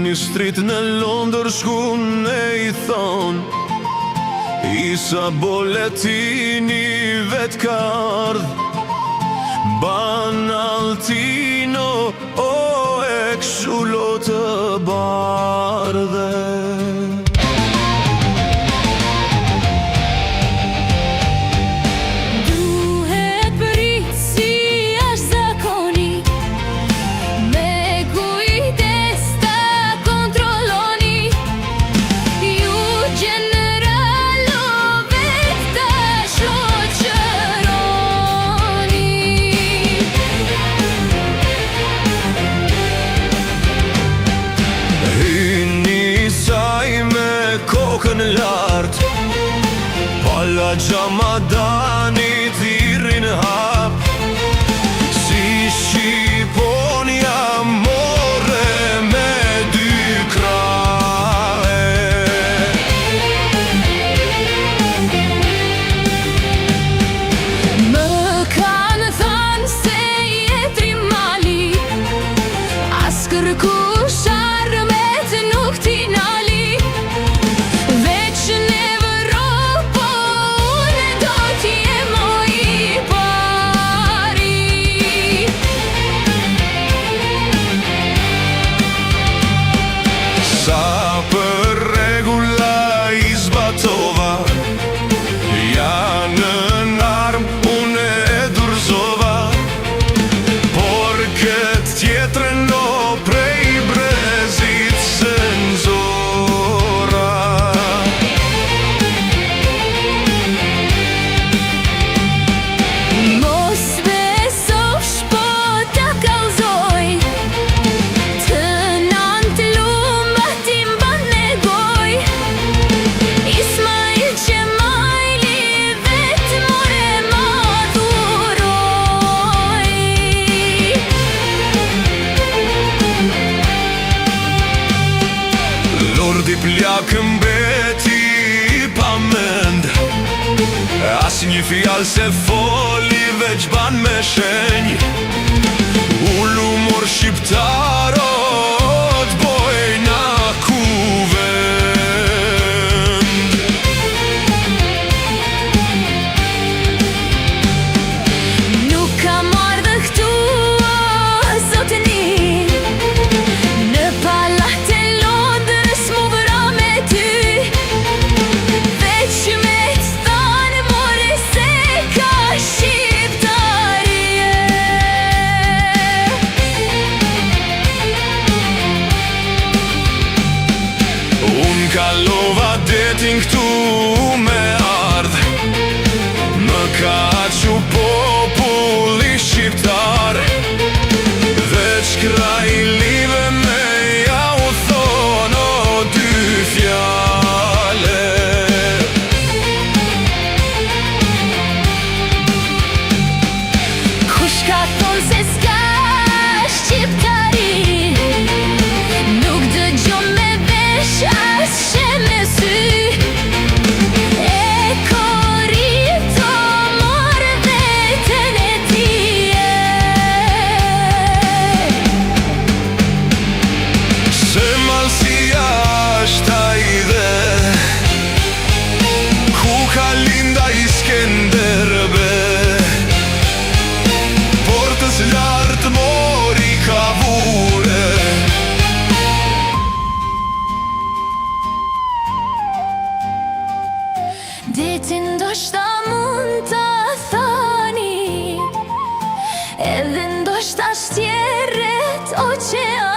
Ministrit në Londër shkun e I thon Isa boletini vet ka ardh Banaltino o e kshulo të bardhe kokën lart Pala Gjamadanit thirrin hap Si Shqiponia more me dy krahe Më kanë thanë se jetri mali As kërkush armet nuk ti nali Sa për regula I zbatova Janë në armë unë e durzova Por këtë tjetërën o prej brezit senzora Mos besosh po ta kallzoj Të nant lumë ti mban me goj Ismail Qemajli vet more ma dhuroj Lordi plakën beti pa mend As një fjallë se foli veç ban me shenj Ullu mor shqiptarot bojna kuvend Nuk ka marrë dhe këtu o zotëni Në palat e Londrës mu vëra me ty Veç me të thanë more se ka shqiptarje Unë kalova detin këtu me ardh Më ka qu populli shqiptar Veç kraj live me ja u thonë o dy fjale Kush ka thonë se s'ka shqiptari Nuk dëgjon me vesh as she me sy E korito mor veten e tije Se malësia është ai dhe Ku ka linda Iskenderbe Portës lartë mori ka vure Detin ndoshta mund ta thani Edhe ndoshta shtjerret oqeani